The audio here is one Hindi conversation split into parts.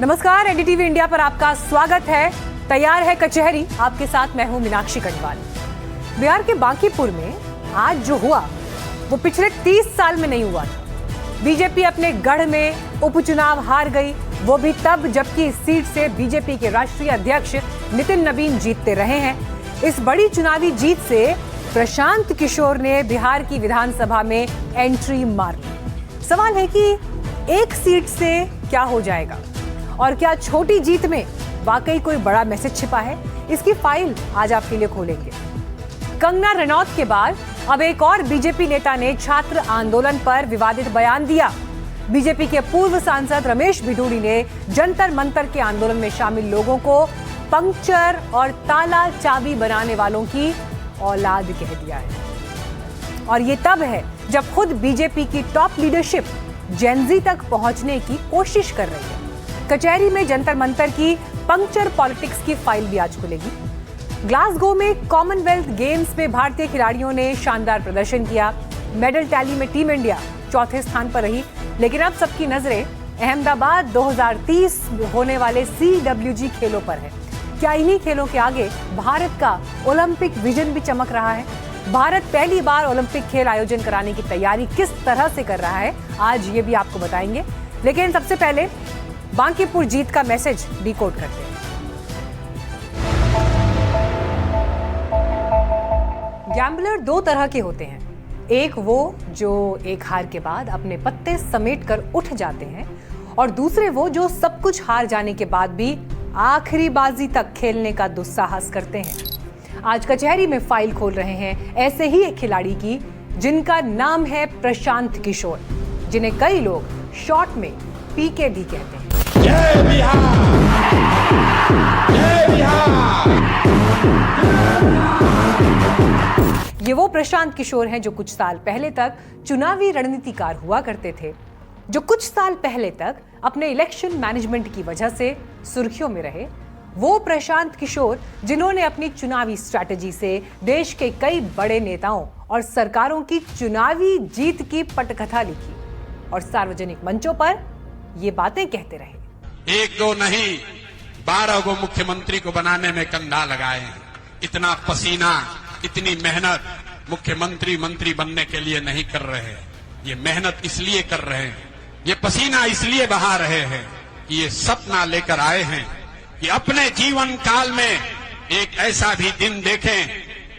नमस्कार, एनडीटीवी इंडिया पर आपका स्वागत है। तैयार है कचहरी, आपके साथ मैं हूं मीनाक्षी कटवाल। बिहार के बांकीपुर में आज जो हुआ वो पिछले 30 साल में नहीं हुआ था। बीजेपी अपने गढ़ में उपचुनाव हार गई, वो भी तब जबकि इस सीट से बीजेपी के राष्ट्रीय अध्यक्ष नितिन नबीन जीतते रहे हैं। इस बड़ी चुनावी जीत से प्रशांत किशोर ने बिहार की विधानसभा में एंट्री मार ली। सवाल है कि एक सीट से क्या हो जाएगा और क्या छोटी जीत में वाकई कोई बड़ा मैसेज छिपा है? इसकी फाइल आज आपके लिए खोलेंगे। कंगना रनौत के बाद अब एक और बीजेपी नेता ने छात्र आंदोलन पर विवादित बयान दिया। बीजेपी के पूर्व सांसद रमेश बिधूड़ी ने जंतर मंतर के आंदोलन में शामिल लोगों को पंक्चर और ताला चाबी बनाने वालों की औलाद कह दिया है। और ये तब है जब खुद बीजेपी की टॉप लीडरशिप जेनजी तक पहुंचने की कोशिश कर रही है। कचहरी में जंतर मंतर की पंक्चर पॉलिटिक्स की फाइल भी आज खुलेगी। ग्लासगो में कॉमनवेल्थ गेम्स में भारतीय खिलाड़ियों ने शानदार प्रदर्शन किया। मेडल टैली में टीम इंडिया चौथे स्थान पर रही, लेकिन अब सबकी नजरें अहमदाबाद 2030 होने वाले CWG खेलों पर है। क्या इन्हीं खेलों के आगे भारत का ओलंपिक विजन भी चमक रहा है? भारत पहली बार ओलंपिक खेल आयोजन कराने की तैयारी किस तरह से कर रहा है, आज ये भी आपको बताएंगे। लेकिन सबसे पहले बांकीपुर जीत का मैसेज डिकोड करते हैं। गैम्बलर दो तरह के होते हैं, एक वो जो एक हार के बाद अपने पत्ते समेट कर उठ जाते हैं और दूसरे वो जो सब कुछ हार जाने के बाद भी आखिरी बाजी तक खेलने का दुस्साहस करते हैं। आज कचहरी में फाइल खोल रहे हैं ऐसे ही एक खिलाड़ी की जिनका नाम है प्रशांत किशोर, जिन्हें कई लोग शॉर्ट में पीके भी कहते हैं। जय बिहार! जय बिहार! ये वो प्रशांत किशोर हैं जो कुछ साल पहले तक चुनावी रणनीतिकार हुआ करते थे, जो कुछ साल पहले तक अपने इलेक्शन मैनेजमेंट की वजह से सुर्खियों में रहे। वो प्रशांत किशोर जिन्होंने अपनी चुनावी स्ट्रैटेजी से देश के कई बड़े नेताओं और सरकारों की चुनावी जीत की पटकथा लिखी और सार्वजनिक मंचों पर ये बातें कहते रहे। एक दो नहीं, 12 गो मुख्यमंत्री को बनाने में कंधा लगाए हैं। इतना पसीना, इतनी मेहनत मुख्यमंत्री मंत्री बनने के लिए नहीं कर रहे हैं। ये मेहनत इसलिए कर रहे हैं, ये पसीना इसलिए बहा रहे हैं कि ये सपना लेकर आए हैं कि अपने जीवन काल में एक ऐसा भी दिन देखें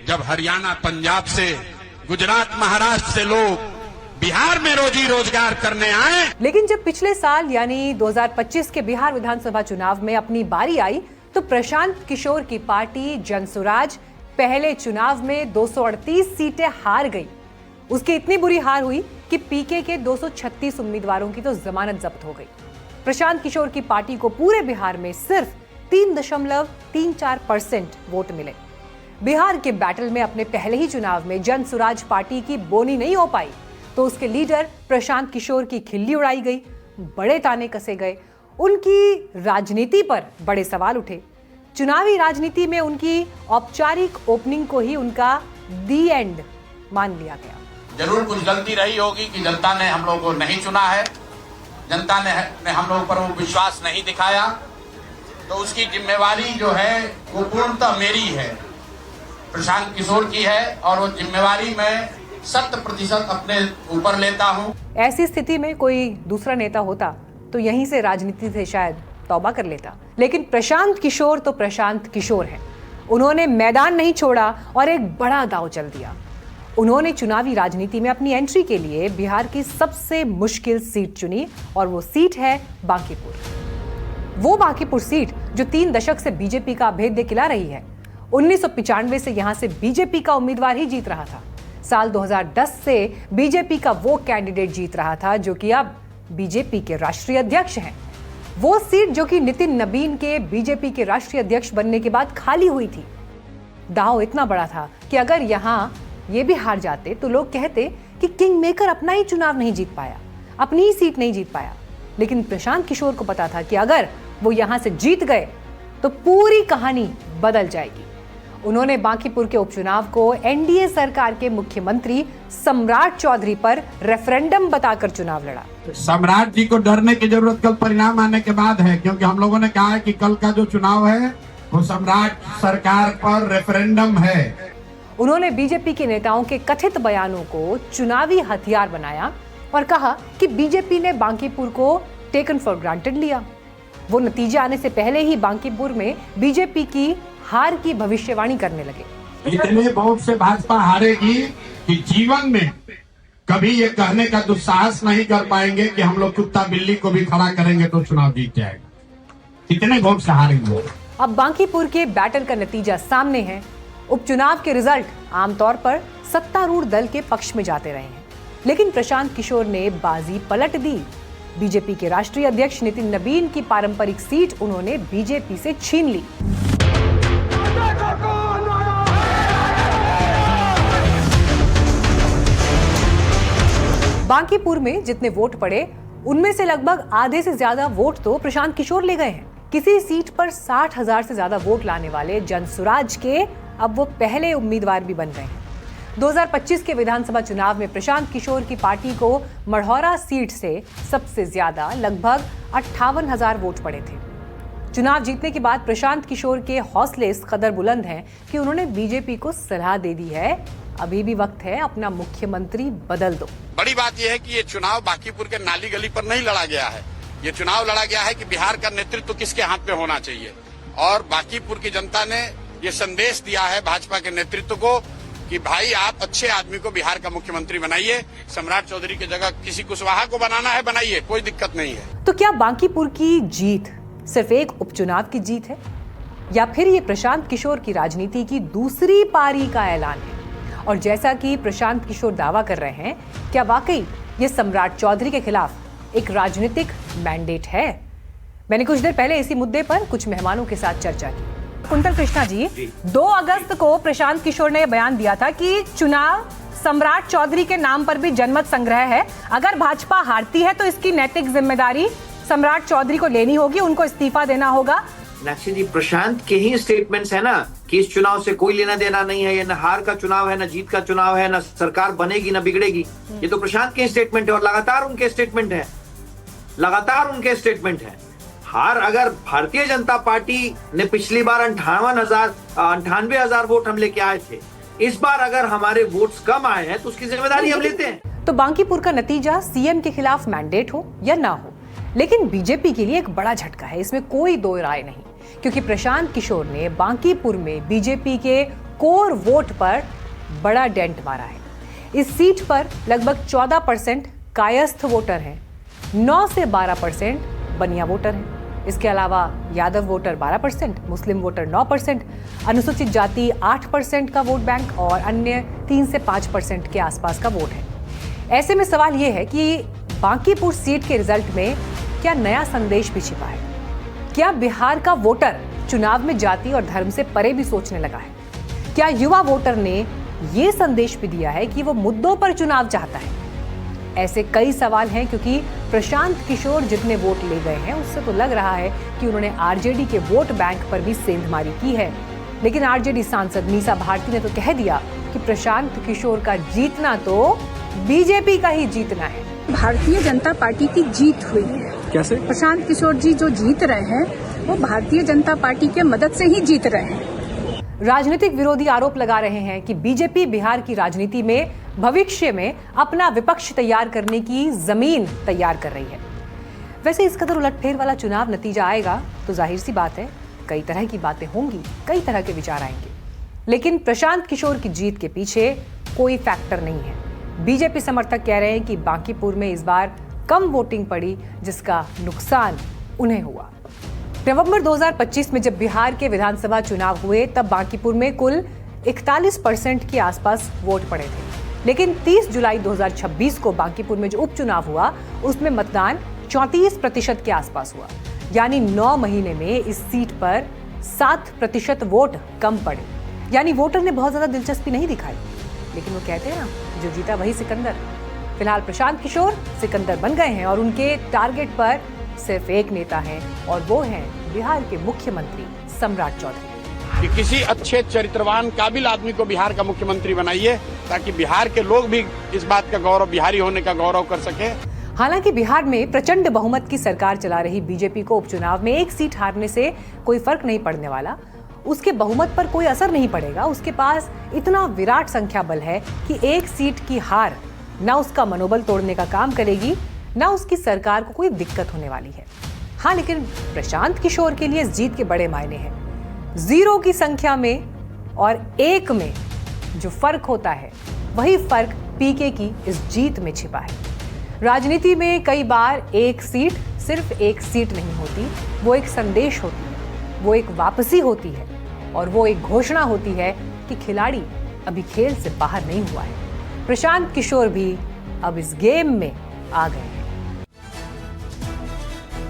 जब हरियाणा पंजाब से, गुजरात महाराष्ट्र से लोग बिहार में रोजी रोजगार करने आए। लेकिन जब पिछले साल यानी 2025 के बिहार विधानसभा चुनाव में अपनी बारी आई तो प्रशांत किशोर की पार्टी जनसुराज पहले चुनाव में 238 सीटें हार गई। उसकी इतनी बुरी हार हुई कि पीके के 236 उम्मीदवारों की तो जमानत जब्त हो गई। प्रशांत किशोर की पार्टी को पूरे बिहार में सिर्फ 3.34% वोट मिले। बिहार के बैटल में अपने पहले ही चुनाव में जनसुराज पार्टी की बोनी नहीं हो पाई तो उसके लीडर प्रशांत किशोर की खिल्ली उड़ाई गई, बड़े ताने कसे गए, उनकी राजनीति पर बड़े सवाल उठे। चुनावी राजनीति में उनकी औपचारिक ओपनिंग को ही उनका दी एंड मान लिया गया। जरूर कुछ गलती रही होगी कि जनता ने हम लोगों को नहीं चुना है, जनता ने हम लोगों पर वो विश्वास नहीं दिखाया, तो उसकी जिम्मेवारी जो है वो पूर्णतः मेरी है, प्रशांत किशोर की है और वो जिम्मेवारी मैं 100% अपने ऊपर लेता हूँ। ऐसी स्थिति में कोई दूसरा नेता होता तो यहीं से राजनीति से शायद तौबा कर लेता, लेकिन प्रशांत किशोर तो प्रशांत किशोर हैं। उन्होंने मैदान नहीं छोड़ा और एक बड़ा दांव चल दिया। उन्होंने चुनावी राजनीति में अपनी एंट्री के लिए बिहार की सबसे मुश्किल सीट चुनी और वो सीट है बांकीपुर। वो बांकीपुर सीट जो 3 दशक से बीजेपी का अभेद्य किला रही है। 1995 से यहां से बीजेपी का उम्मीदवार ही जीत रहा था। साल 2010 से बीजेपी का वो कैंडिडेट जीत रहा था जो कि अब बीजेपी के राष्ट्रीय अध्यक्ष हैं। वो सीट जो कि नितिन नबीन के बीजेपी के राष्ट्रीय अध्यक्ष बनने के बाद खाली हुई थी। दांव इतना बड़ा था कि अगर यहां ये भी हार जाते तो लोग कहते कि किंग मेकर अपना ही चुनाव नहीं जीत पाया, अपनी ही सीट नहीं जीत पाया। लेकिन प्रशांत किशोर को पता था कि अगर वो यहां से जीत गए तो पूरी कहानी बदल जाएगी। उन्होंने बांकीपुर के उपचुनाव को एनडीए सरकार के मुख्यमंत्री सम्राट चौधरी पर रेफरेंडम बताकर चुनाव लड़ा। सम्राट जी को डरने की जरूरत कल परिणाम आने के बाद है, क्योंकि हम लोगों ने कहा है कि कल का जो चुनाव है वो सम्राट सरकार पर रेफरेंडम है। उन्होंने बीजेपी के नेताओं के कथित बयानों को चुनावी हथियार बनाया और कहा कि बीजेपी ने बांकीपुर को टेकन फॉर ग्रांटेड लिया। वो नतीजे आने से पहले ही बांकीपुर में बीजेपी की हार की भविष्यवाणी करने लगे। इतने वोट से भाजपा हारेगी कि जीवन में कभी ये कहने का दुस्साहस नहीं कर पाएंगे कि हम लोग कुत्ता बिल्ली को भी खड़ा करेंगे तो चुनाव जीत जाएगा। इतने वोट से हारेंगे। अब बांकीपुर के बैटल का नतीजा सामने है। उपचुनाव के रिजल्ट आमतौर पर सत्तारूढ़ दल के पक्ष में जाते रहे हैं, लेकिन प्रशांत किशोर ने बाजी पलट दी। बीजेपी के राष्ट्रीय अध्यक्ष नितिन नबीन की पारंपरिक सीट उन्होंने बीजेपी से छीन ली। बांकीपुर में जितने वोट पड़े उनमें से लगभग आधे से ज्यादा वोट तो प्रशांत किशोर ले गए हैं। किसी सीट पर 60,000 से ज्यादा वोट लाने वाले जनसुराज के अब वो पहले उम्मीदवार भी बन गए हैं। 2025 के विधानसभा चुनाव में प्रशांत किशोर की पार्टी को मढ़ौरा सीट से सबसे ज्यादा लगभग 58,000 वोट पड़े थे। चुनाव जीतने के बाद प्रशांत किशोर के हौसले इस कदर बुलंद हैं कि उन्होंने बीजेपी को सलाह दे दी है, अभी भी वक्त है, अपना मुख्यमंत्री बदल दो। बड़ी बात यह है कि ये चुनाव बांकीपुर के नाली गली पर नहीं लड़ा गया है। ये चुनाव लड़ा गया है कि बिहार का नेतृत्व किसके हाथ में होना चाहिए, और बांकीपुर की जनता ने ये संदेश दिया है भाजपा के नेतृत्व को कि भाई आप अच्छे आदमी को बिहार का मुख्यमंत्री बनाइए। सम्राट चौधरी की जगह किसी कुशवाहा को बनाना है, बनाइए, कोई दिक्कत नहीं है। तो क्या बांकीपुर की जीत सिर्फ एक उपचुनाव की जीत है, या फिर ये प्रशांत किशोर की राजनीति की दूसरी पारी का ऐलान है? और जैसा कि प्रशांत किशोर दावा कर रहे हैं, क्या वाकई ये सम्राट चौधरी के खिलाफ एक राजनीतिक मैंडेट है? मैंने कुछ देर पहले इसी मुद्दे पर कुछ मेहमानों के साथ चर्चा की। कुंतल कृष्णा जी, 2 अगस्त को प्रशांत किशोर ने बयान दिया था कि चुनाव सम्राट चौधरी के नाम पर भी जनमत संग्रह है, अगर भाजपा हारती है तो इसकी नैतिक जिम्मेदारी सम्राट चौधरी को लेनी होगी, उनको इस्तीफा देना होगा। मीनाक्षी जी, प्रशांत के ही स्टेटमेंट्स है ना कि इस चुनाव से कोई लेना देना नहीं है, ये न हार का चुनाव है, न जीत का चुनाव है, न सरकार बनेगी न बिगड़ेगी। ये तो प्रशांत के स्टेटमेंट है और लगातार उनके स्टेटमेंट है। हार अगर भारतीय जनता पार्टी ने पिछली बार 98,000 वोट हम लेके आए थे, इस बार अगर हमारे वोट्स कम आए हैं तो उसकी जिम्मेदारी हम लेते हैं। तो बांकीपुर का नतीजा सीएम के खिलाफ मैंडेट हो या ना हो, लेकिन बीजेपी के लिए एक बड़ा झटका है, इसमें कोई दो राय नहीं, क्योंकि प्रशांत किशोर ने बांकीपुर में बीजेपी के कोर वोट पर बड़ा डेंट मारा है। इस सीट पर लगभग 14% कायस्थ वोटर हैं, 9 से 12% बनिया वोटर हैं। इसके अलावा यादव वोटर 12%, मुस्लिम वोटर 9%, अनुसूचित जाति 8% का वोट बैंक और अन्य 3 से 5% के आसपास का वोट है। ऐसे में सवाल यह है कि बांकीपुर सीट के रिजल्ट में क्या नया संदेश भी छिपा है? क्या बिहार का वोटर चुनाव में जाति और धर्म से परे भी सोचने लगा है? क्या युवा वोटर ने ये संदेश भी दिया है कि वो मुद्दों पर चुनाव चाहता है? ऐसे कई सवाल हैं, क्योंकि प्रशांत किशोर जितने वोट ले गए हैं उससे तो लग रहा है कि उन्होंने आरजेडी के वोट बैंक पर भी सेंधमारी की है। लेकिन आरजेडी सांसद मीसा भारती ने तो कह दिया कि प्रशांत किशोर का जीतना तो बीजेपी का ही जीतना है। भारतीय जनता पार्टी की जीत हुई है। कैसे? प्रशांत किशोर जी जो जीत रहे हैं वो भारतीय जनता पार्टी के मदद से ही जीत रहे हैं। राजनीतिक विरोधी आरोप लगा रहे हैं कि बीजेपी बिहार की राजनीति में भविष्य में अपना विपक्ष तैयार करने की जमीन तैयार कर रही है। वैसे इस कदर उलटफेर वाला चुनाव नतीजा आएगा तो जाहिर सी बात है कई तरह की बातें होंगी, कई तरह के विचार आएंगे, लेकिन प्रशांत किशोर की जीत के पीछे कोई फैक्टर नहीं है। बीजेपी समर्थक कह रहे हैं कि बांकीपुर में इस बार कम वोटिंग पड़ी, जिसका नुकसान उन्हें हुआ। नवंबर 2025 में जब बिहार के विधानसभा चुनाव हुए तब बांकीपुर में कुल 41% के आसपास वोट पड़े थे, लेकिन 30 जुलाई 2026 को बांकीपुर में जो उपचुनाव हुआ उसमें मतदान 34% के आसपास हुआ, यानी 9 महीने में इस सीट पर 7% वोट कम पड़े। यानी वोटर ने बहुत ज्यादा दिलचस्पी नहीं दिखाई, लेकिन वो कहते हैं ना, जो जीता वही सिकंदर। फिलहाल प्रशांत किशोर सिकंदर बन गए हैं और उनके टारगेट पर सिर्फ एक नेता है और वो है बिहार के मुख्यमंत्री सम्राट चौधरी। कि किसी अच्छे चरित्रवान काबिल आदमी को बिहार का मुख्यमंत्री बनाइए, ताकि बिहार के लोग भी इस बात का गौरव, बिहारी होने का गौरव कर सके। हालांकि बिहार में प्रचंड बहुमत की सरकार चला रही बीजेपी को उपचुनाव में एक सीट हारने से कोई फर्क नहीं पड़ने वाला, उसके बहुमत पर कोई असर नहीं पड़ेगा। उसके पास इतना विराट संख्या बल है कि एक सीट की हार ना उसका मनोबल तोड़ने का काम करेगी, ना उसकी सरकार को कोई दिक्कत होने वाली है। हाँ, लेकिन प्रशांत किशोर के लिए इस जीत के बड़े मायने हैं। 0 की संख्या में और 1 में जो फर्क होता है, वही फर्क पीके की इस जीत में छिपा है। राजनीति में कई बार एक सीट सिर्फ एक सीट नहीं होती, वो एक संदेश होती है, वो एक वापसी होती है और वो एक घोषणा होती है कि खिलाड़ी अभी खेल से बाहर नहीं हुआ है। प्रशांत किशोर भी अब इस गेम में आ गए हैं।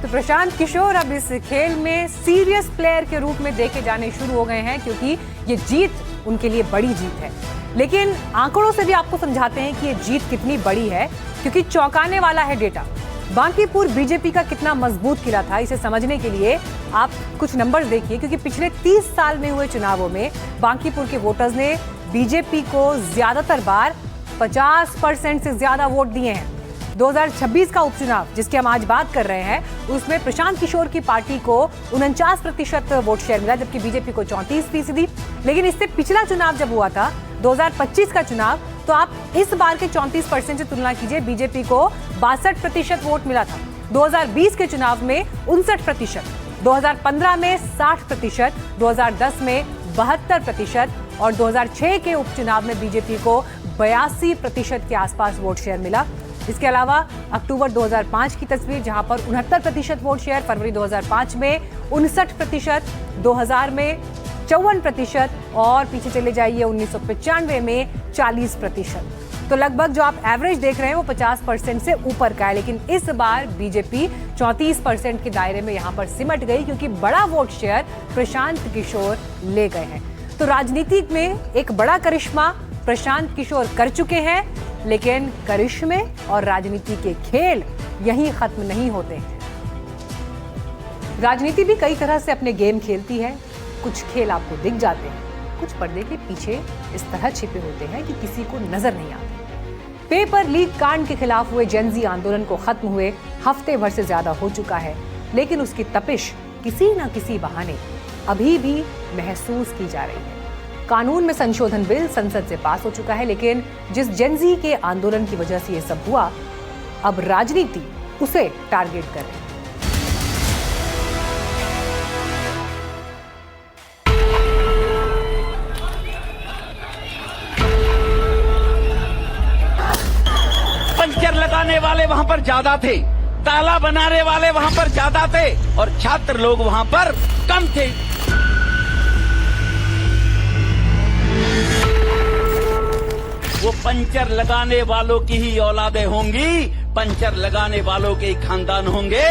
तो प्रशांत किशोर अब इस खेल में सीरियस प्लेयर के रूप में देखे जाने शुरू हो गए हैं, क्योंकि ये जीत उनके लिए बड़ी जीत है। लेकिन आंकड़ों से भी आपको समझाते हैं कि ये जीत कितनी बड़ी है, क्योंकि चौंकाने वाला है डेटा। बांकीपुर बीजेपी का कितना मजबूत किला था, इसे समझने के लिए आप कुछ नंबर्स देखिए, क्योंकि पिछले 30 साल में हुए चुनावों में बांकीपुर के वोटर्स ने बीजेपी को ज्यादातर बार 50% से ज्यादा वोट दिए हैं। 2026 का उपचुनाव जिसकी हम आज बात कर रहे हैं, उसमें प्रशांत किशोर की पार्टी को 49% वोट शेयर मिला, जबकि बीजेपी को 34%। लेकिन इससे पिछला चुनाव जब हुआ था 2025 का चुनाव, तो आप इस बार के 34% से तुलना कीजिए, बीजेपी को 62% वोट मिला था। 2020 के चुनाव में 59%, 2015 में 60%, 2010 में 72% और 2006 के उपचुनाव में बीजेपी को 82% के आसपास वोट शेयर मिला। इसके अलावा अक्टूबर 2005 की तस्वीर, जहां पर 69% वोट शेयर, फरवरी 2005 में 59%, 2000 में 54% और पीछे चले जाइए 1995 में 40%। तो लगभग जो आप एवरेज देख रहे हैं वो 50% से ऊपर का है। लेकिन इस बार बीजेपी 34% के दायरे में यहां पर सिमट गई, क्योंकि बड़ा वोट शेयर प्रशांत किशोर ले गए हैं। तो राजनीति में एक बड़ा करिश्मा प्रशांत किशोर कर चुके हैं, लेकिन करिश्मे और राजनीति के खेल यहीं खत्म नहीं होते हैं। राजनीति भी कई तरह से अपने गेम खेलती है। कुछ खेल आपको दिख जाते हैं, कुछ पर्दे के पीछे इस तरह छिपे होते हैं कि किसी को नजर नहीं आते। पेपर लीक कांड के खिलाफ हुए जेनजी आंदोलन को खत्म हुए हफ्ते भर से ज्यादा हो चुका है, लेकिन उसकी तपिश किसी न किसी बहाने अभी भी महसूस की जा रही है। कानून में संशोधन बिल संसद से पास हो चुका है, लेकिन जिस जेनजी के आंदोलन की वजह से ये सब हुआ, अब राजनीति उसे टारगेट कर रही है। पंचर लगाने वाले वहां पर ज्यादा थे, ताला बनाने वाले वहां पर ज्यादा थे और छात्र लोग वहां पर कम थे। वो पंचर लगाने वालों की ही औलादें होंगी, पंचर लगाने वालों के ही खानदान होंगे।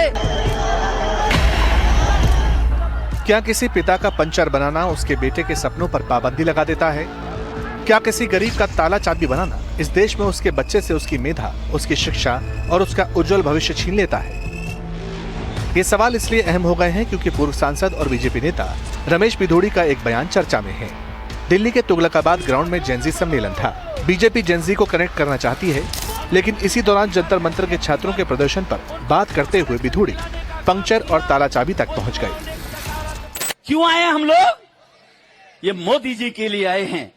क्या किसी पिता का पंचर बनाना उसके बेटे के सपनों पर पाबंदी लगा देता है? क्या किसी गरीब का ताला चाबी बनाना इस देश में उसके बच्चे से उसकी मेधा, उसकी शिक्षा और उसका उज्जवल भविष्य छीन लेता है? ये सवाल इसलिए अहम हो गए हैं क्योंकि पूर्व सांसद और बीजेपी नेता रमेश पिधोड़ी का एक बयान चर्चा में है। दिल्ली के तुगलकाबाद ग्राउंड में जेनजी सम्मेलन था। बीजेपी जेनजी को कनेक्ट करना चाहती है, लेकिन इसी दौरान जंतर मंतर के छात्रों के प्रदर्शन पर बात करते हुए पिधोड़ी पंक्चर और ताला चाबी तक पहुंच गए। क्यों आए हम लोग? ये मोदी जी के लिए आए हैं।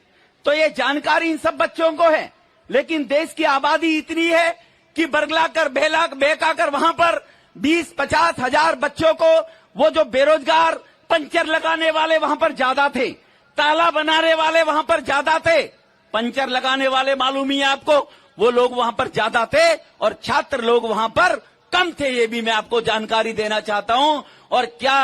तो ये जानकारी इन सब बच्चों को है, लेकिन देश की आबादी इतनी है कि बरगला कर बेका कर वहां पर 20-50 हजार बच्चों को, वो जो बेरोजगार पंचर लगाने वाले वहां पर ज्यादा थे, ताला बनाने वाले वहां पर ज्यादा थे, पंचर लगाने वाले मालूम ही है आपको, वो लोग वहां पर ज्यादा थे और छात्र लोग वहां पर कम थे। ये भी मैं आपको जानकारी देना चाहता हूं। और क्या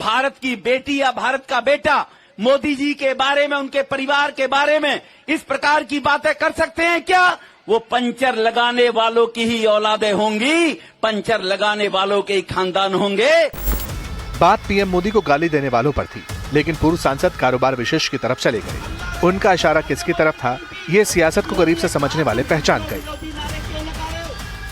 भारत की बेटी या भारत का बेटा मोदी जी के बारे में, उनके परिवार के बारे में इस प्रकार की बातें कर सकते हैं क्या? वो पंचर लगाने वालों की ही औलादें होंगी, पंचर लगाने वालों के ही खानदान होंगे। बात पीएम मोदी को गाली देने वालों पर थी, लेकिन पूर्व सांसद कारोबार विशेष की तरफ चले गए। उनका इशारा किसकी तरफ था, ये सियासत को करीब से समझने वाले पहचान गए।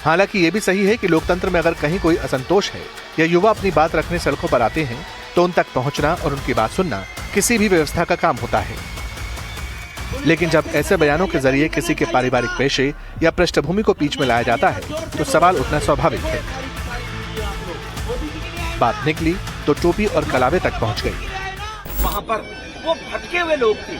हालांकि ये भी सही है कि लोकतंत्र में अगर कहीं कोई असंतोष है या युवा अपनी बात रखने सड़कों पर आते हैं, तो उन तक पहुंचना और उनकी बात सुनना किसी भी व्यवस्था का काम होता है। लेकिन जब ऐसे बयानों के जरिए किसी के पारिवारिक पेशे या पृष्ठभूमि को बीच में लाया जाता है तो सवाल उठना स्वाभाविक है। बात निकली तो टोपी और कलावे तक पहुंच गई। वहाँ पर वो भटके हुए लोग थे,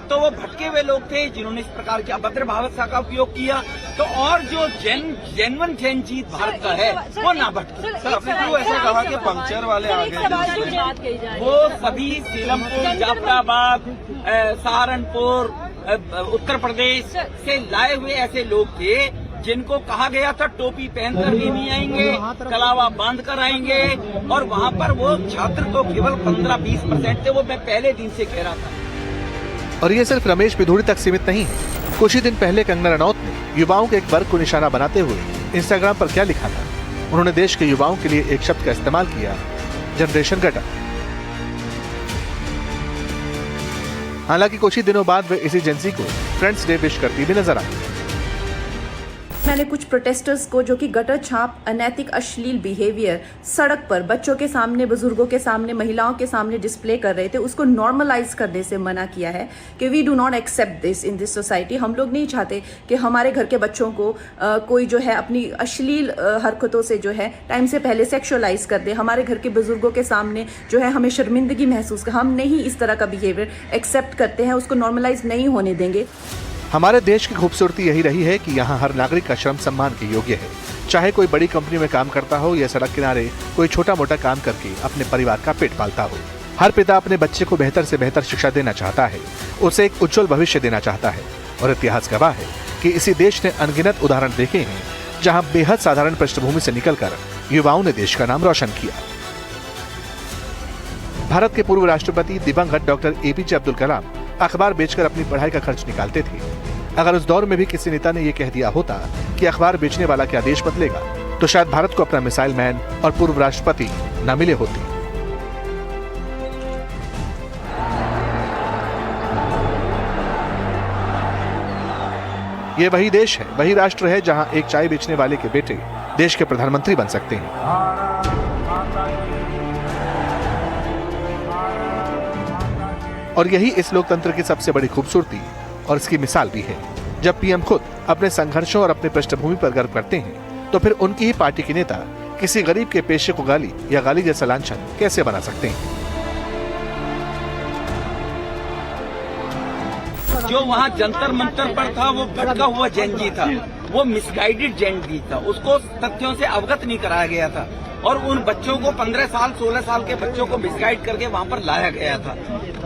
तो वो भटके हुए लोग थे जिन्होंने इस प्रकार की अभद्र भाषा का उपयोग किया। तो और जो जेन्युइन जैन जीत भारत का है वो ना भटके। सर, आपने क्यों ऐसा कहा कि पंक्चर वाले आ गए? वो सभी सीलमपुर, जाफराबाद, सहारनपुर, उत्तर प्रदेश से लाए हुए ऐसे लोग थे जिनको कहा गया था टोपी पहनकर भी नहीं आएंगे, कलावा बांध कर आएंगे। और वहाँ पर वो छात्र तो केवल 15-20% थे, वो मैं पहले दिन से कह रहा था। और ये सिर्फ रमेश पिधूड़ी तक सीमित नहीं है। कुछ ही दिन पहले कंगना रनौत ने युवाओं के एक वर्ग को निशाना बनाते हुए इंस्टाग्राम पर क्या लिखा था? उन्होंने देश के युवाओं के लिए एक शब्द का इस्तेमाल किया, जनरेशन गटर। हालांकि कुछ ही दिनों बाद वे इसी जेंजी को फ्रेंड्स डे विश करती भी नजर आई। मैंने कुछ प्रोटेस्टर्स को जो कि गटर छाप, अनैतिक, अश्लील बिहेवियर सड़क पर बच्चों के सामने, बुजुर्गों के सामने, महिलाओं के सामने डिस्प्ले कर रहे थे, उसको नॉर्मलाइज करने से मना किया है कि we do not accept this in this society. हम लोग नहीं चाहते कि हमारे घर के बच्चों को कोई जो है अपनी अश्लील हरकतों से जो है टाइम से पहले सेक्सुअलाइज कर दे। हमारे घर के बुजुर्गों के सामने जो है हमें शर्मिंदगी महसूस कर, हम नहीं इस तरह का बिहेवियर एक्सेप्ट करते हैं, उसको नॉर्मलाइज नहीं होने देंगे। हमारे देश की खूबसूरती यही रही है कि यहाँ हर नागरिक का श्रम सम्मान के योग्य है। चाहे कोई बड़ी कंपनी में काम करता हो या सड़क किनारे कोई छोटा मोटा काम करके अपने परिवार का पेट पालता हो। हर पिता अपने बच्चे को बेहतर से बेहतर शिक्षा देना चाहता है, उसे एक उज्जवल भविष्य देना चाहता है। और इतिहास गवाह है कि इसी देश ने अनगिनत उदाहरण देखे हैं जहाँ बेहद साधारण पृष्ठभूमि से निकलकर युवाओं ने देश का नाम रोशन किया। भारत के पूर्व राष्ट्रपति दिवंगत डॉक्टर APJ अब्दुल कलाम अखबार बेचकर अपनी पढ़ाई का खर्च निकालते थे। अगर उस दौर में भी किसी नेता ने यह कह दिया होता कि अखबार बेचने वाला क्या देश बदलेगा, तो शायद भारत को अपना मिसाइल मैन और पूर्व राष्ट्रपति न मिले होते। ये वही देश है, वही राष्ट्र है जहां एक चाय बेचने वाले के बेटे देश के प्रधानमंत्री बन सकते हैं। और यही इस लोकतंत्र की सबसे बड़ी खूबसूरती और इसकी मिसाल भी है। जब पीएम खुद अपने संघर्षों और अपने पृष्ठभूमि पर गर्व करते हैं, तो फिर उनकी ही पार्टी के नेता किसी गरीब के पेशे को गाली या गाली जैसा लांछन कैसे बना सकते हैं? जो वहाँ जंतर मंतर पर था वो भटका हुआ जैन जी था, वो मिसगाइडेड जैन जी था, उसको तथ्यों से अवगत नहीं कराया गया था। और उन बच्चों को 15 साल 16 साल के बच्चों को मिसगाइड करके वहाँ पर लाया गया था।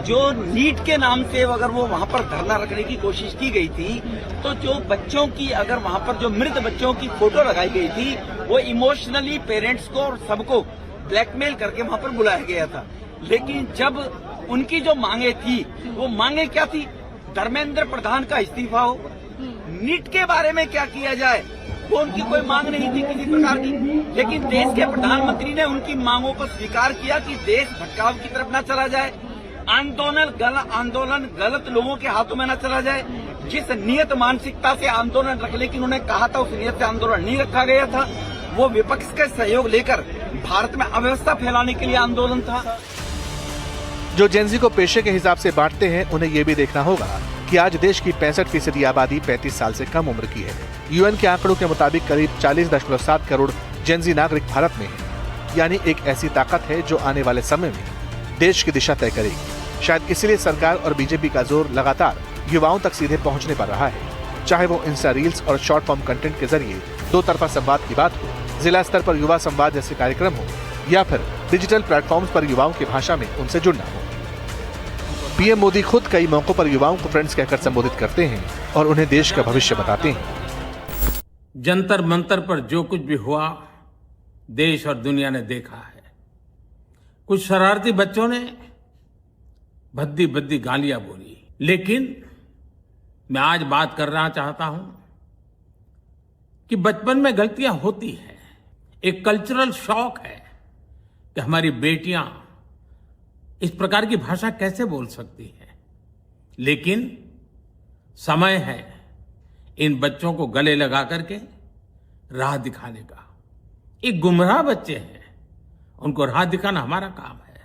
जो नीट के नाम से अगर वो वहाँ पर धरना रखने की कोशिश की गई थी, तो जो बच्चों की अगर वहाँ पर जो मृत बच्चों की फोटो लगाई गई थी, वो इमोशनली पेरेंट्स को और सबको ब्लैकमेल करके वहाँ पर बुलाया गया था। लेकिन जब उनकी जो मांगे थी, वो मांगे क्या थी? धर्मेंद्र प्रधान का इस्तीफा हो, नीट के बारे में क्या किया जाए, वो उनकी कोई मांग नहीं थी किसी प्रकार की। लेकिन देश के प्रधानमंत्री ने उनकी मांगों को स्वीकार किया कि देश भटकाव की तरफ न चला जाए, आंदोलन गलत लोगों के हाथों में न चला जाए। जिस नियत मानसिकता से आंदोलन रखने की उन्होंने कहा था, उस नियत से आंदोलन नहीं रखा गया था। वो विपक्ष का सहयोग लेकर भारत में अव्यवस्था फैलाने के लिए आंदोलन था। जो जेनजी को पेशे के हिसाब से बांटते हैं, उन्हें यह भी देखना होगा कि आज देश की 65% आबादी 35 साल से कम उम्र की है। यूएन के आंकड़ों के मुताबिक करीब 40.7 करोड़ जेनजी नागरिक भारत में हैं। यानी एक ऐसी ताकत है जो आने वाले समय में देश की दिशा तय करेगी। शायद इसीलिए सरकार और बीजेपी का जोर लगातार युवाओं तक सीधे पहुंचने पर रहा है। चाहे वो इंस्टा रील्स और शॉर्ट फॉर्म कंटेंट के जरिए दो तरफा संवाद की बात हो, जिला स्तर पर युवा संवाद जैसे कार्यक्रम हो, या फिर डिजिटल प्लेटफॉर्म्स पर युवाओं की भाषा में उनसे जुड़ना हो। पीएम मोदी खुद कई मौकों पर युवाओं को फ्रेंड्स कहकर संबोधित करते हैं और उन्हें देश का भविष्य बताते हैं। जंतर मंतर पर जो कुछ भी हुआ, देश और दुनिया ने देखा है। कुछ शरारती बच्चों ने भद्दी भद्दी गालियां बोली, लेकिन मैं आज बात करना चाहता हूं कि बचपन में गलतियां होती हैं। एक कल्चरल शॉक है कि हमारी बेटियां इस प्रकार की भाषा कैसे बोल सकती है। लेकिन समय है इन बच्चों को गले लगा करके राह दिखाने का। एक गुमराह बच्चे हैं, उनको राह दिखाना हमारा काम है।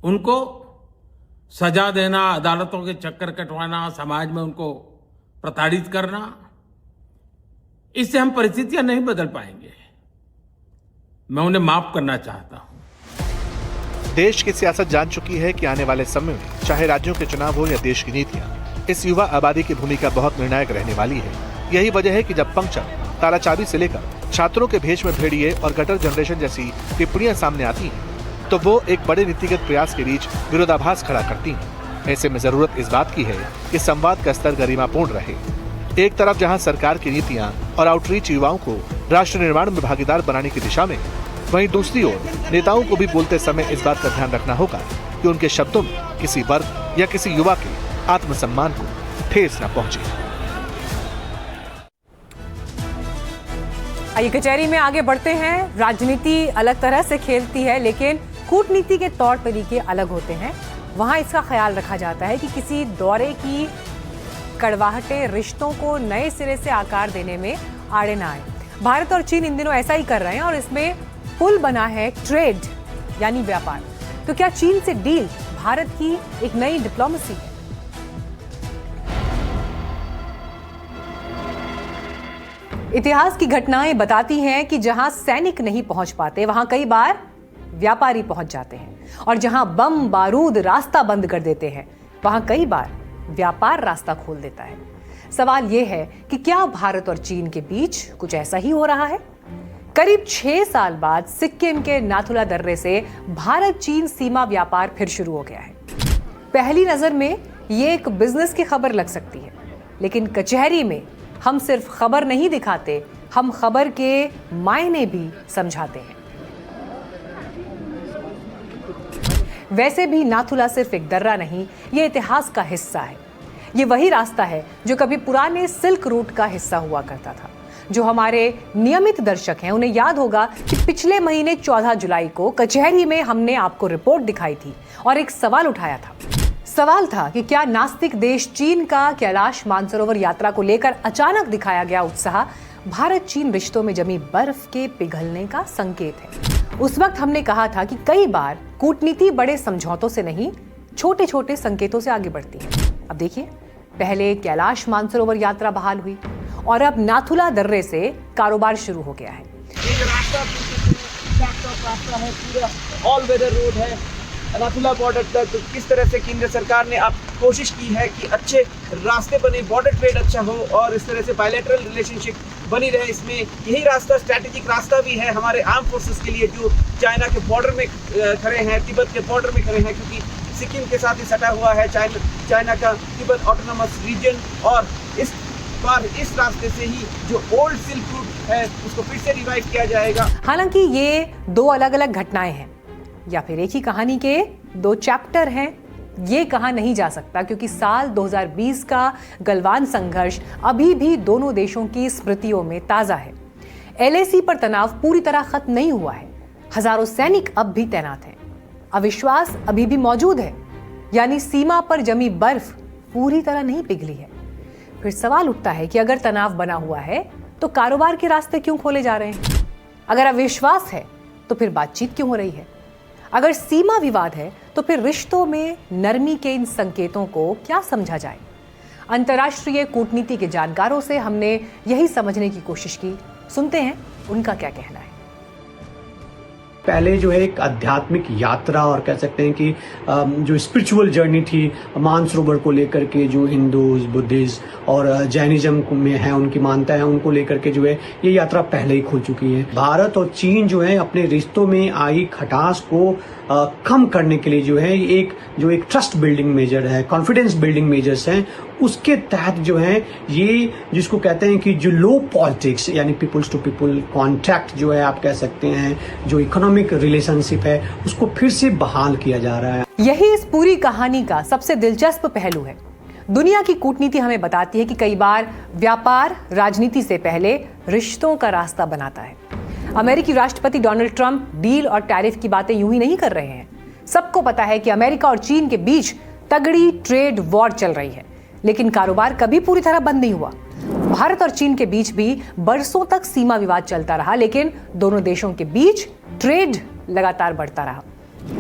उनको सजा देना, अदालतों के चक्कर कटवाना, समाज में उनको प्रताड़ित करना, इससे हम परिस्थितियां नहीं बदल पाएंगे। मैं उन्हें माफ करना चाहता हूं। देश की सियासत जान चुकी है कि आने वाले समय में चाहे राज्यों के चुनाव हो या देश की नीतियां, इस युवा आबादी की भूमिका बहुत निर्णायक रहने वाली है। यही वजह है कि जब पंक्चर, तालाचाबी से लेकर छात्रों के भेष में भेड़िए और गटर जनरेशन जैसी टिप्पणियां सामने आती हैं, तो वो एक बड़े नीतिगत प्रयास के बीच विरोधाभास खड़ा करती हैं। ऐसे में जरूरत इस बात की है कि संवाद का स्तर गरिमापूर्ण रहे। एक तरफ जहां सरकार की नीतियां और आउटरीच युवाओं को राष्ट्र निर्माण में भागीदार बनाने की दिशा में, वहीं दूसरी ओर नेताओं को भी बोलते समय इस बात का ध्यान रखना होगा कि उनके शब्दों में किसी वर्ग या किसी युवा के आत्मसम्मान को ठेस न पहुंचे। आइए कचहरी में आगे बढ़ते हैं। राजनीति अलग तरह से खेलती है, लेकिन कूटनीति के तौर तरीके अलग होते हैं। वहां इसका ख्याल रखा जाता है कि किसी दौरे की कड़वाहटें रिश्तों को नए सिरे से आकार देने में आड़े ना आए। भारत और चीन इन दिनों ऐसा ही कर रहे हैं और इसमें पुल बना है ट्रेड यानी व्यापार। तो क्या चीन से डील भारत की एक नई डिप्लोमेसी है? इतिहास की घटनाएं बताती हैं कि जहां सैनिक नहीं पहुंच पाते, वहां कई बार व्यापारी पहुंच जाते हैं, और जहां बम बारूद रास्ता बंद कर देते हैं, वहां कई बार व्यापार रास्ता खोल देता है। सवाल यह है कि क्या भारत और चीन के बीच कुछ ऐसा ही हो रहा है? करीब 6 साल बाद सिक्किम के नाथुला दर्रे से भारत चीन सीमा व्यापार फिर शुरू हो गया है। पहली नजर में ये एक बिजनेस की खबर लग सकती है, लेकिन कचहरी में हम सिर्फ खबर नहीं दिखाते, हम खबर के मायने भी समझाते हैं। वैसे भी नाथुला सिर्फ एक दर्रा नहीं, ये इतिहास का हिस्सा है। ये वही रास्ता है जो कभी पुराने सिल्क रूट का हिस्सा हुआ करता था। जो हमारे नियमित दर्शक हैं उन्हें याद होगा कि पिछले महीने 14 जुलाई को कचहरी में हमने आपको रिपोर्ट दिखाई थी और एक सवाल उठाया था। सवाल था कि क्या नास्तिक देश चीन का कैलाश मानसरोवर यात्रा को लेकर अचानक दिखाया गया उत्साह भारत चीन रिश्तों में जमी बर्फ के पिघलने का संकेत है। उस वक्त हमने कहा था कि कई बार कूटनीति बड़े समझौतों से नहीं, छोटे छोटे संकेतों से आगे बढ़ती है। अब देखिए, पहले कैलाश मानसरोवर यात्रा बहाल हुई और अब नाथुला दर्रे से कारोबार शुरू हो गया है। ये जो रास्ता है पूरा ऑल वेदर रोड है नाथुला बॉर्डर तक। किस तरह से केंद्र सरकार ने अब कोशिश की है कि अच्छे रास्ते बने, बॉर्डर ट्रेड अच्छा हो और इस तरह से बायलैटरल रिलेशनशिप बनी रहे। इसमें यही रास्ता स्ट्रैटेजिक रास्ता भी है हमारे आर्म फोर्सेस के लिए, जो चाइना के बॉर्डर में खड़े हैं, तिब्बत के बॉर्डर में खड़े हैं, क्योंकि सिक्किम के साथ ही सटा हुआ है चाइना का तिब्बत ऑटोनोमस रीजन। और इस बार इस रास्ते से ही जो ओल्ड सिल्क रूट है उसको फिर से रिवाइव किया जाएगा। हालांकि ये दो अलग अलग घटनाएं हैं या फिर एक ही कहानी के 2 चैप्टर हैं, ये कहा नहीं जा सकता, क्योंकि साल 2020 का गलवान संघर्ष अभी भी दोनों देशों की स्मृतियों में ताजा है। LAC पर तनाव पूरी तरह खत्म नहीं हुआ है, हजारों सैनिक अब भी तैनात हैं, अविश्वास अभी भी मौजूद है, यानी सीमा पर जमी बर्फ पूरी तरह नहीं पिघली है। फिर सवाल उठता है कि अगर तनाव बना हुआ है तो कारोबार के रास्ते क्यों खोले जा रहे हैं? अगर अविश्वास है तो फिर बातचीत क्यों हो रही है? अगर सीमा विवाद है तो फिर रिश्तों में नरमी के इन संकेतों को क्या समझा जाए? अंतर्राष्ट्रीय कूटनीति के जानकारों से हमने यही समझने की कोशिश की। सुनते हैं उनका क्या कहना है। पहले जो है एक आध्यात्मिक यात्रा और कह सकते हैं कि जो स्पिरिचुअल जर्नी थी मानसरोवर को लेकर के, जो हिंदूज, बुद्धिस्ट और जैनिज्म में है उनकी मान्यता है, उनको लेकर के जो है ये यात्रा पहले ही खुल चुकी है। भारत और चीन जो है अपने रिश्तों में आई खटास को कम करने के लिए जो है एक ट्रस्ट बिल्डिंग मेजर है, कॉन्फिडेंस बिल्डिंग मेजर्स हैं, उसके तहत जो है ये जिसको कहते हैं कि जो लो पॉलिटिक्स यानी पीपल्स टू पीपल कॉन्टैक्ट जो है आप कह सकते हैं, जो इकोनॉमिक रिलेशनशिप है उसको फिर से बहाल किया जा रहा है। यही इस पूरी कहानी का सबसे दिलचस्प पहलू है। दुनिया की कूटनीति हमें बताती है कि कई बार व्यापार राजनीति से पहले रिश्तों का रास्ता बनाता है। अमेरिकी राष्ट्रपति डोनाल्ड ट्रंप डील और टैरिफ की बातें यूं ही नहीं कर रहे हैं। सबको पता है कि अमेरिका और चीन के बीच तगड़ी ट्रेड वॉर चल रही है, लेकिन कारोबार कभी पूरी तरह बंद नहीं हुआ। भारत और चीन के बीच भी बरसों तक सीमा विवाद चलता रहा, लेकिन दोनों देशों के बीच ट्रेड लगातार बढ़ता रहा।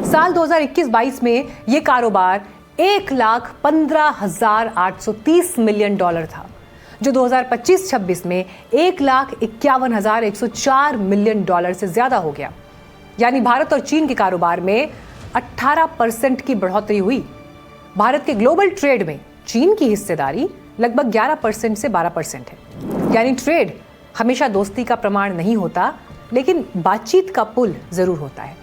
साल 2021-22 में यह कारोबार $1,15,830 मिलियन था, जो 2025-26 में $1,51,104 मिलियन से ज्यादा हो गया। यानी भारत और चीन के कारोबार में 18% की बढ़ोतरी हुई। भारत के ग्लोबल ट्रेड में चीन की हिस्सेदारी लगभग 11% से 12% है। यानी ट्रेड हमेशा दोस्ती का प्रमाण नहीं होता, लेकिन बातचीत का पुल जरूर होता है,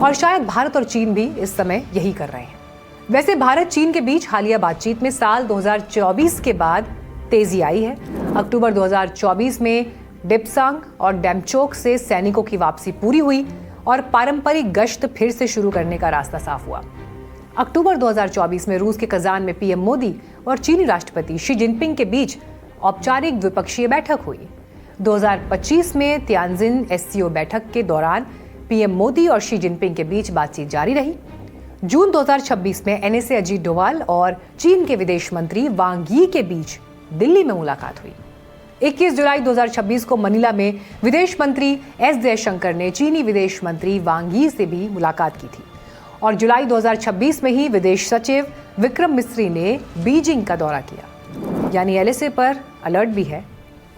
और शायद भारत और चीन भी इस समय यही कर रहे हैं। वैसे भारत चीन के बीच हालिया बातचीत में साल 2024 के बाद तेजी आई है। अक्टूबर 2024 में डिप्सांग और डेमचोक से सैनिकों की वापसी पूरी हुई और पारंपरिक गश्त फिर से शुरू करने का रास्ता साफ हुआ। अक्टूबर 2024 में रूस के कजान में पीएम मोदी और चीनी राष्ट्रपति शी जिनपिंग के बीच औपचारिक द्विपक्षीय बैठक हुई। 2025 में तियानजिन एससीओ बैठक के दौरान पीएम मोदी और शी जिनपिंग के बीच बातचीत जारी रही। जून 2026 में एनएसए अजीत डोवाल और चीन के विदेश मंत्री वांग यी के बीच दिल्ली में मुलाकात हुई। 21 जुलाई 2026 को मनीला में विदेश मंत्री एस जयशंकर ने चीनी विदेश मंत्री वांग यी से भी मुलाकात की थी, और जुलाई 2026 में ही विदेश सचिव विक्रम मिस्री ने बीजिंग का दौरा किया। यानी एलएसए पर अलर्ट भी है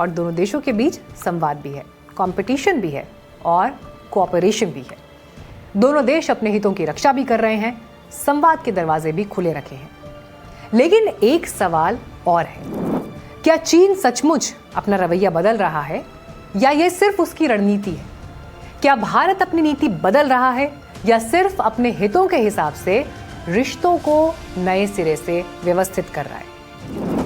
और दोनों देशों के बीच संवाद भी है, कंपटीशन भी है और कोऑपरेशन भी है। दोनों देश अपने हितों की रक्षा भी कर रहे हैं, संवाद के दरवाजे भी खुले रखे हैं। लेकिन एक सवाल और है, क्या चीन सचमुच अपना रवैया बदल रहा है या ये सिर्फ उसकी रणनीति है? क्या भारत अपनी नीति बदल रहा है या सिर्फ अपने हितों के हिसाब से रिश्तों को नए सिरे से व्यवस्थित कर रहा है?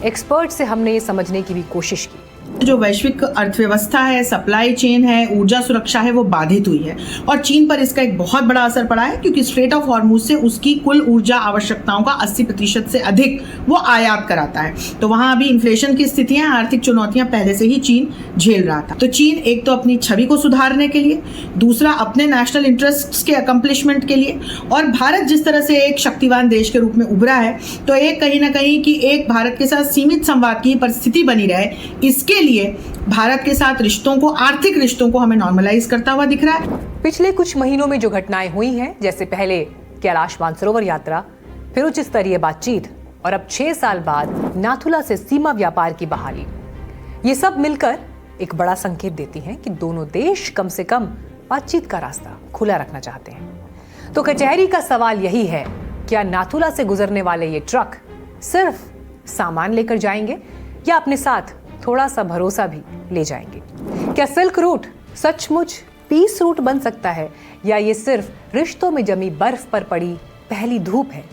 एक्सपर्ट से हमने ये समझने की भी कोशिश की। जो वैश्विक अर्थव्यवस्था है, सप्लाई चेन है, ऊर्जा सुरक्षा है, वो बाधित हुई है और चीन पर इसका एक बहुत बड़ा असर पड़ा है, क्योंकि स्ट्रेट ऑफ हॉर्मुज से उसकी कुल ऊर्जा आवश्यकताओं का 80% से अधिक वो आयात कराता है। तो वहां अभी इन्फ्लेशन की स्थितियां, आर्थिक चुनौतियां पहले से ही चीन झेल रहा था। तो चीन एक तो अपनी छवि को सुधारने के लिए, दूसरा अपने नेशनल इंटरेस्ट्स के अकम्प्लिशमेंट के लिए, और भारत जिस तरह से एक शक्तिवान देश के रूप में उभरा है, तो एक कहीं ना कहीं कि एक भारत के साथ सीमित संवाद की परिस्थिति बनी रहे, इसके लिए भारत के साथ रिश्तों को, आर्थिक रिश्तों को हमें नॉर्मलाइज करता हुआ दिख रहा है। पिछले कुछ महीनों में जो घटनाएं हुई हैं, जैसे पहले कैलाश मानसरोवर यात्रा, फिर उच्च स्तरीय बातचीत और अब 6 साल बाद नाथुला से सीमा व्यापार की बहाली, ये सब मिलकर एक बड़ा संकेत देती हैं कि दोनों देश कम से कम बातचीत का रास्ता खुला रखना चाहते हैं। तो कचहरी का सवाल यही है, क्या नाथुला से गुजरने वाले ये ट्रक सिर्फ सामान लेकर जाएंगे या अपने साथ थोड़ा सा भरोसा भी ले जाएंगे? क्या सिल्क रूट सचमुच पीस रूट बन सकता है या ये सिर्फ रिश्तों में जमी बर्फ पर पड़ी पहली धूप है?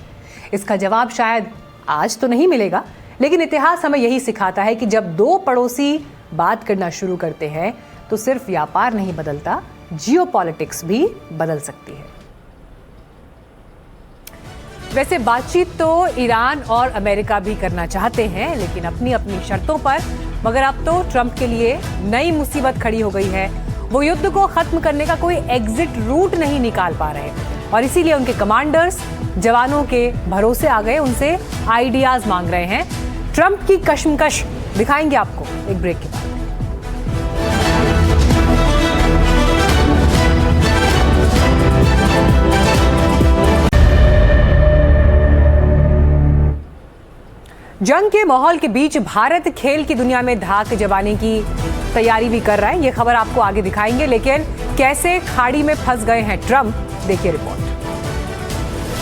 इसका जवाब शायद आज तो नहीं मिलेगा, लेकिन इतिहास हमें यही सिखाता है कि जब दो पड़ोसी बात करना शुरू करते हैं तो सिर्फ व्यापार नहीं बदलता, जियोपॉलिटिक्स भी बदल सकती है। वैसे बातचीत तो ईरान और अमेरिका भी करना चाहते हैं, लेकिन अपनी अपनी शर्तों पर। मगर अब तो ट्रंप के लिए नई मुसीबत खड़ी हो गई है। वो युद्ध को खत्म करने का कोई एग्जिट रूट नहीं निकाल पा रहे, और इसीलिए उनके कमांडर्स जवानों के भरोसे आ गए, उनसे आइडियाज मांग रहे हैं। ट्रंप की कशमकश दिखाएंगे आपको एक ब्रेक के बाद। जंग के माहौल के बीच भारत खेल की दुनिया में धाक जमाने की तैयारी भी कर रहा है। ये खबर आपको आगे दिखाएंगे, लेकिन कैसे खाड़ी में फंस गए हैं ट्रंप, देखिए रिपोर्ट।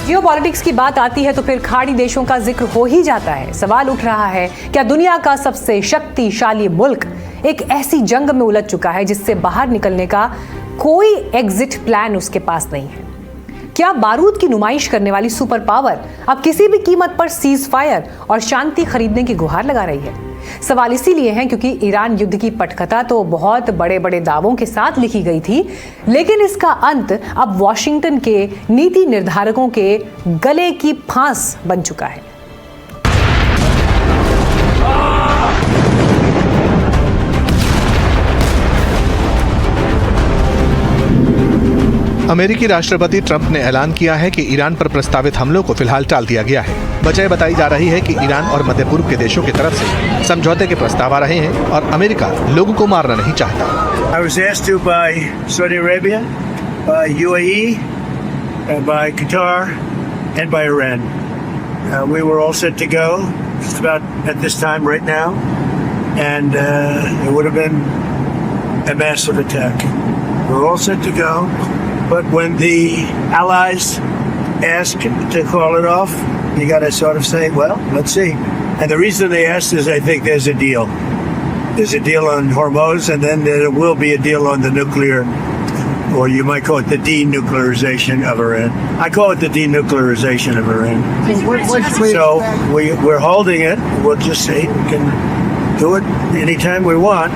जियोपॉलिटिक्स की बात आती है तो फिर खाड़ी देशों का जिक्र हो ही जाता है। सवाल उठ रहा है, क्या दुनिया का सबसे शक्तिशाली मुल्क एक ऐसी जंग में उलझ चुका है जिससे बाहर निकलने का कोई एग्जिट प्लान उसके पास नहीं है? क्या बारूद की नुमाइश करने वाली सुपर पावर अब किसी भी कीमत पर सीज फायर और शांति खरीदने की गुहार लगा रही है? सवाल इसीलिए है क्योंकि ईरान युद्ध की पटकथा तो बहुत बड़े बड़े दावों के साथ लिखी गई थी, लेकिन इसका अंत अब वॉशिंगटन के नीति निर्धारकों के गले की फांस बन चुका है। अमेरिकी राष्ट्रपति ट्रंप ने ऐलान किया है कि ईरान पर प्रस्तावित हमलों को फिलहाल टाल दिया गया है। वजह बताई जा रही है कि ईरान और मध्य पूर्व के देशों की तरफ से समझौते के प्रस्ताव आ रहे हैं और अमेरिका लोगों को मारना नहीं चाहता। I was asked to by Saudi Arabia, by UAE, by Qatar, and by Iran. we were all set to go, just about at this time right now, and it would have been a massive attack. We were all set to go, but when the Allies asked to call it off, you got to sort of say, well, let's see. And the reason they asked is I think there's a deal. There's a deal on Hormuz, and then there will be a deal on the nuclear, or you might call it the denuclearization of Iran. I call it the denuclearization of Iran. So we're holding it. We'll just say we can do it anytime we want.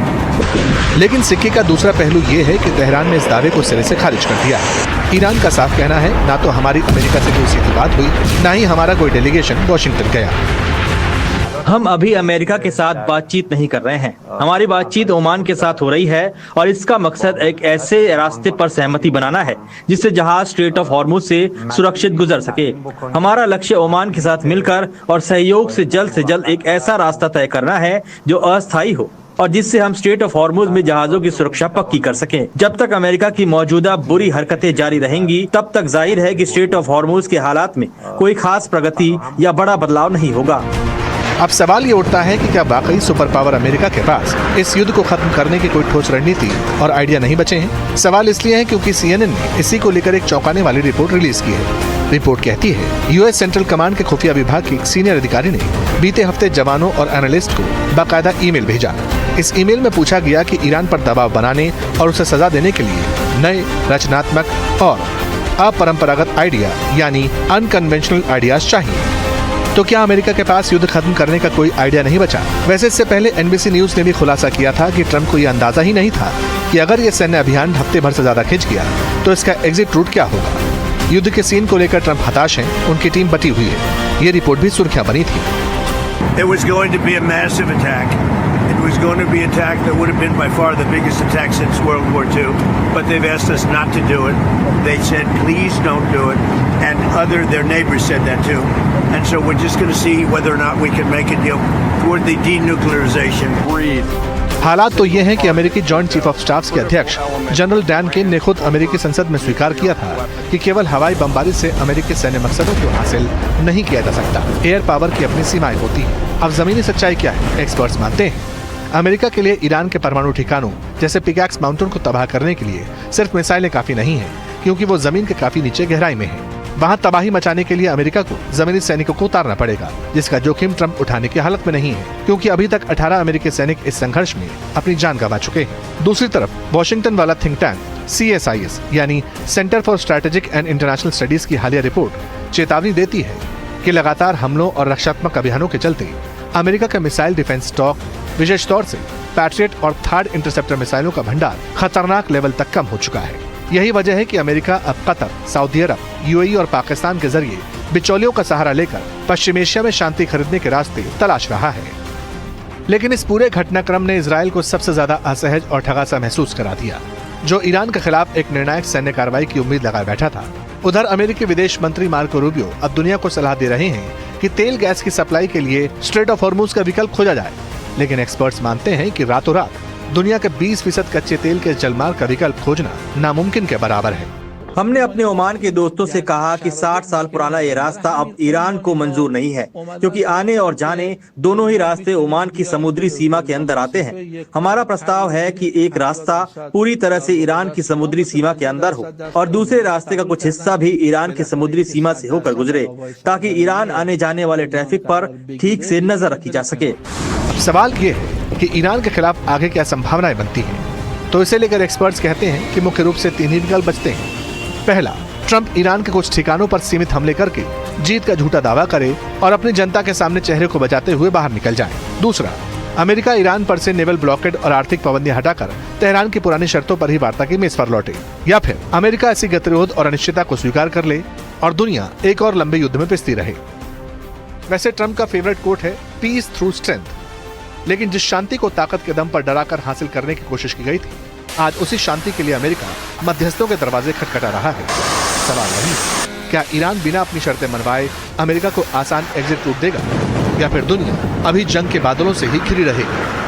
लेकिन सिक्के का दूसरा पहलू ये है कि तेहरान ने इस दावे को सिरे से खारिज कर दिया है। ईरान का साफ कहना है, ना तो हमारी अमेरिका से कोई सीधी बात हुई, ना ही हमारा कोई डेलीगेशन वॉशिंगटन गया। हम अभी अमेरिका के साथ बातचीत नहीं कर रहे हैं। हमारी बातचीत ओमान के साथ हो रही है और इसका मकसद एक ऐसे रास्ते पर सहमति बनाना है जिससे जहाज स्ट्रेट ऑफ हॉर्मुज से सुरक्षित गुजर सके। हमारा लक्ष्य ओमान के साथ मिलकर और सहयोग से जल्द एक ऐसा रास्ता तय करना है जो अस्थायी हो और जिससे हम स्ट्रेट ऑफ हॉर्मुज में जहाजों की सुरक्षा पक्की कर सकें। जब तक अमेरिका की मौजूदा बुरी हरकतें जारी रहेंगी, तब तक जाहिर है कि स्ट्रेट ऑफ हॉर्मुज के हालात में कोई खास प्रगति या बड़ा बदलाव नहीं होगा। अब सवाल ये उठता है कि क्या वाकई सुपर पावर अमेरिका के पास इस युद्ध को खत्म करने की कोई ठोस रणनीति और आइडिया नहीं बचे हैं? सवाल इसलिए है क्योंकि CNN ने इसी को लेकर एक चौंकाने वाली रिपोर्ट रिलीज की है। रिपोर्ट कहती है यूएस सेंट्रल कमांड के खुफिया विभाग के एक सीनियर अधिकारी ने बीते हफ्ते जवानों और एनालिस्ट को बाकायदा ईमेल भेजा। इस ईमेल में पूछा गया कि ईरान पर दबाव बनाने और उसे सजा देने के लिए नए रचनात्मक और अपरंपरागत आइडिया यानी अनकन्वेंशनल आइडियाज चाहिए। तो क्या अमेरिका के पास युद्ध खत्म करने का कोई आइडिया नहीं बचा? वैसे इससे पहले NBC न्यूज ने भी खुलासा किया था कि ट्रंप को यह अंदाजा ही नहीं था कि अगर ये सैन्य अभियान हफ्ते भर से ज्यादा खिंच गया तो इसका एग्जिट रूट क्या होगा। युद्ध के सीन को लेकर ट्रंप हताश हैं, उनकी टीम बटी हुई है। ये रिपोर्ट भी सुर्खियां बनी थी। It was going to be a massive attack. It was going to be an attack that would have been by far the biggest attack since World War II. But they've asked us not to do it. They said, please don't do it. And their neighbors said that too. And so we're just going to see whether or not we can make a deal toward the denuclearization. हालात तो ये हैं कि अमेरिकी जॉइंट चीफ ऑफ स्टाफ के अध्यक्ष जनरल डैन केन ने खुद अमेरिकी संसद में स्वीकार किया था कि केवल हवाई बमबारी से अमेरिकी सैन्य मकसदों को हासिल नहीं किया जा सकता। एयर पावर की अपनी सीमाएं होती हैं। अब जमीनी सच्चाई क्या है? एक्सपर्ट्स मानते हैं अमेरिका के लिए ईरान के परमाणु ठिकानों जैसे पिकैक्स माउंटेन को तबाह करने के लिए सिर्फ मिसाइलें काफी नहीं है, क्योंकि वो जमीन के काफी नीचे गहराई में है। वहां तबाही मचाने के लिए अमेरिका को जमीनी सैनिकों को उतारना पड़ेगा, जिसका जोखिम ट्रंप उठाने की हालत में नहीं है, क्योंकि अभी तक 18 अमेरिकी सैनिक इस संघर्ष में अपनी जान गंवा चुके हैं। दूसरी तरफ वॉशिंगटन वाला थिंक टैंक CSIS यानी centre for strategic and international studies की हालिया रिपोर्ट चेतावनी देती है कि लगातार हमलों और रक्षात्मक अभियानों के चलते अमेरिका का मिसाइल डिफेंस स्टॉक, विशेष तौर से पैट्रियट और थर्ड इंटरसेप्टर मिसाइलों का भंडार खतरनाक लेवल तक कम हो चुका है। यही वजह है कि अमेरिका अब कतर, सऊदी अरब, UAE और पाकिस्तान के जरिए बिचौलियों का सहारा लेकर पश्चिम एशिया में शांति खरीदने के रास्ते तलाश रहा है। लेकिन इस पूरे घटनाक्रम ने इजराइल को सबसे ज्यादा असहज और ठगा महसूस करा दिया, जो ईरान के खिलाफ एक निर्णायक सैन्य कार्रवाई की उम्मीद लगाए बैठा था। उधर अमेरिकी विदेश मंत्री मार्को रूबियो अब दुनिया को सलाह दे रहे हैं कि तेल गैस की सप्लाई के लिए स्ट्रेट ऑफ हॉर्मुज का विकल्प खोजा जाए, लेकिन एक्सपर्ट्स मानते हैं कि रातों रात दुनिया के 20% कच्चे तेल के जलमार्ग का विकल्प खोजना नामुमकिन के बराबर है। हमने अपने ओमान के दोस्तों से कहा कि 60 साल पुराना ये रास्ता अब ईरान को मंजूर नहीं है, क्योंकि आने और जाने दोनों ही रास्ते ओमान की समुद्री सीमा के अंदर आते हैं। हमारा प्रस्ताव है कि एक रास्ता पूरी तरह से ईरान की समुद्री सीमा के अंदर हो और दूसरे रास्ते का कुछ हिस्सा भी ईरान की समुद्री सीमा से होकर गुजरे, ताकि ईरान आने जाने वाले ट्रैफिक पर ठीक से नजर रखी जा सके। सवाल ये है कि ईरान के खिलाफ आगे क्या संभावनाएं बनती हैं? तो इसे लेकर एक्सपर्ट्स कहते हैं कि मुख्य रूप से 3 ही विकल्प बचते हैं। पहला, ट्रंप ईरान के कुछ ठिकानों पर सीमित हमले करके जीत का झूठा दावा करे और अपनी जनता के सामने चेहरे को बचाते हुए बाहर निकल जाए। दूसरा, अमेरिका ईरान पर से नेवल ब्लॉकेड और आर्थिक पाबंदियां हटाकर तेहरान की पुरानी शर्तों पर ही वार्ता की मेज पर लौटे। या फिर अमेरिका ऐसी गतिरोध और अनिश्चितता को स्वीकार कर ले और दुनिया एक और लंबे युद्ध में पिसती रहे। वैसे ट्रंप का फेवरेट कोट है पीस थ्रू स्ट्रेंथ, लेकिन जिस शांति को ताकत के दम पर डराकर हासिल करने की कोशिश की गई थी, आज उसी शांति के लिए अमेरिका मध्यस्थों के दरवाजे खटखटा रहा है। सवाल यही है, क्या ईरान बिना अपनी शर्तें मनवाए अमेरिका को आसान एग्जिट रूट देगा, या फिर दुनिया अभी जंग के बादलों से ही घिरी रहेगी?